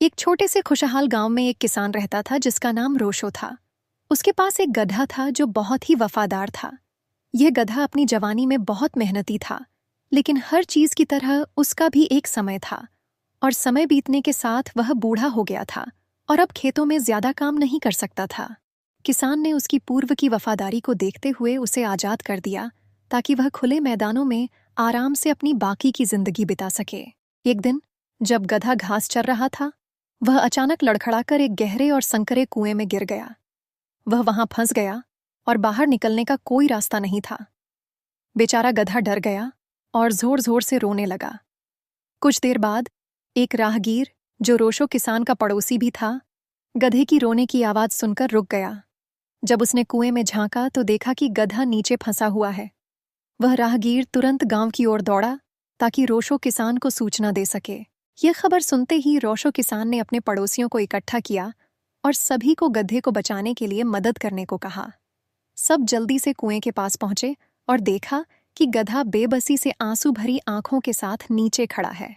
एक छोटे से खुशहाल गांव में एक किसान रहता था जिसका नाम रोशो था। उसके पास एक गधा था जो बहुत ही वफादार था। यह गधा अपनी जवानी में बहुत मेहनती था, लेकिन हर चीज की तरह उसका भी एक समय था। और समय बीतने के साथ वह बूढ़ा हो गया था और अब खेतों में ज्यादा काम नहीं कर सकता था। किसान ने उसकी पूर्व की वफादारी को देखते हुए उसे आजाद कर दिया ताकि वह खुले मैदानों में आराम से अपनी बाकी की जिंदगी बिता सके। एक दिन जब गधा घास चर रहा था, वह अचानक लड़खड़ाकर एक गहरे और संकरे कुएं में गिर गया। वह वहां फंस गया और बाहर निकलने का कोई रास्ता नहीं था। बेचारा गधा डर गया और जोर जोर से रोने लगा। कुछ देर बाद एक राहगीर, जो रोशो किसान का पड़ोसी भी था, गधे की रोने की आवाज सुनकर रुक गया। जब उसने कुएं में झांका तो देखा कि गधा नीचे फंसा हुआ है। वह राहगीर तुरंत गांव की ओर दौड़ा ताकि रोशो किसान को सूचना दे सके। यह खबर सुनते ही रोशो किसान ने अपने पड़ोसियों को इकट्ठा किया और सभी को गधे को बचाने के लिए मदद करने को कहा। सब जल्दी से कुएं के पास पहुंचे और देखा कि गधा बेबसी से आंसू भरी आंखों के साथ नीचे खड़ा है।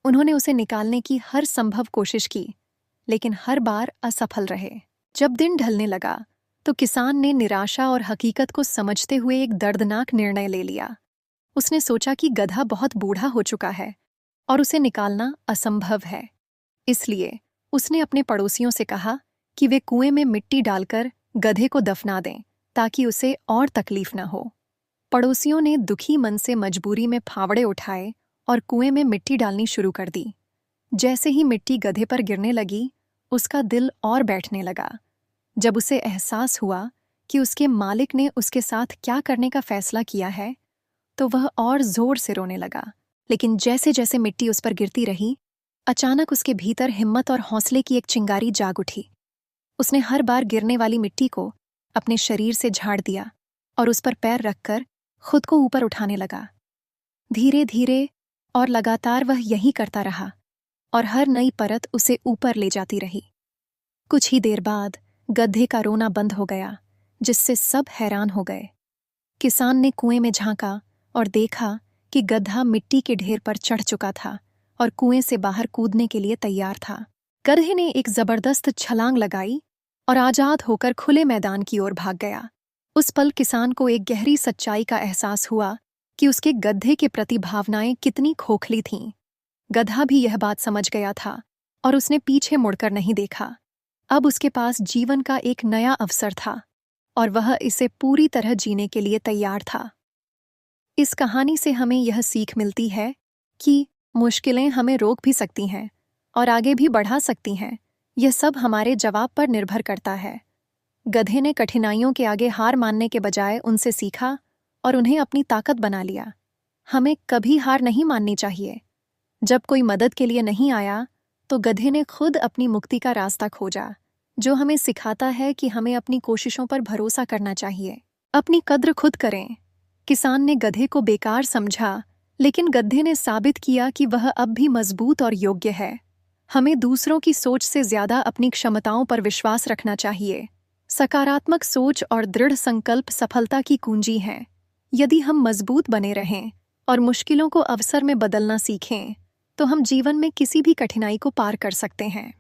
उन्होंने उसे निकालने की हर संभव कोशिश की, लेकिन हर बार असफल रहे। जब दिन ढलने लगा तो किसान ने निराशा और हकीकत को समझते हुए एक दर्दनाक निर्णय ले लिया। उसने सोचा कि गधा बहुत बूढ़ा हो चुका है और उसे निकालना असंभव है। इसलिए उसने अपने पड़ोसियों से कहा कि वे कुएं में मिट्टी डालकर गधे को दफना दें ताकि उसे और तकलीफ न हो। पड़ोसियों ने दुखी मन से मजबूरी में फावड़े उठाए और कुएं में मिट्टी डालनी शुरू कर दी। जैसे ही मिट्टी गधे पर गिरने लगी, उसका दिल और बैठने लगा। जब उसे एहसास हुआ कि उसके मालिक ने उसके साथ क्या करने का फैसला किया है, तो वह और जोर से रोने लगा। लेकिन जैसे जैसे मिट्टी उस पर गिरती रही, अचानक उसके भीतर हिम्मत और हौसले की एक चिंगारी जाग उठी। उसने हर बार गिरने वाली मिट्टी को अपने शरीर से झाड़ दिया और उस पर पैर रखकर खुद को ऊपर उठाने लगा। धीरे धीरे और लगातार वह यही करता रहा और हर नई परत उसे ऊपर ले जाती रही। कुछ ही देर बाद गधे का रोना बंद हो गया, जिससे सब हैरान हो गए। किसान ने कुएं में झांका और देखा कि गधा मिट्टी के ढेर पर चढ़ चुका था और कुएं से बाहर कूदने के लिए तैयार था। गधे ने एक जबरदस्त छलांग लगाई और आजाद होकर खुले मैदान की ओर भाग गया। उस पल किसान को एक गहरी सच्चाई का एहसास हुआ कि उसके गधे के प्रति भावनाएं कितनी खोखली थीं। गधा भी यह बात समझ गया था और उसने पीछे मुड़कर नहीं देखा। अब उसके पास जीवन का एक नया अवसर था और वह इसे पूरी तरह जीने के लिए तैयार था। इस कहानी से हमें यह सीख मिलती है कि मुश्किलें हमें रोक भी सकती हैं और आगे भी बढ़ा सकती हैं। यह सब हमारे जवाब पर निर्भर करता है। गधे ने कठिनाइयों के आगे हार मानने के बजाय उनसे सीखा और उन्हें अपनी ताकत बना लिया। हमें कभी हार नहीं माननी चाहिए। जब कोई मदद के लिए नहीं आया तो गधे ने खुद अपनी मुक्ति का रास्ता खोजा, जो हमें सिखाता है कि हमें अपनी कोशिशों पर भरोसा करना चाहिए। अपनी कद्र खुद करें। किसान ने गधे को बेकार समझा, लेकिन गधे ने साबित किया कि वह अब भी मजबूत और योग्य है। हमें दूसरों की सोच से ज्यादा अपनी क्षमताओं पर विश्वास रखना चाहिए। सकारात्मक सोच और दृढ़ संकल्प सफलता की कुंजी हैं। यदि हम मजबूत बने रहें और मुश्किलों को अवसर में बदलना सीखें, तो हम जीवन में किसी भी कठिनाई को पार कर सकते हैं।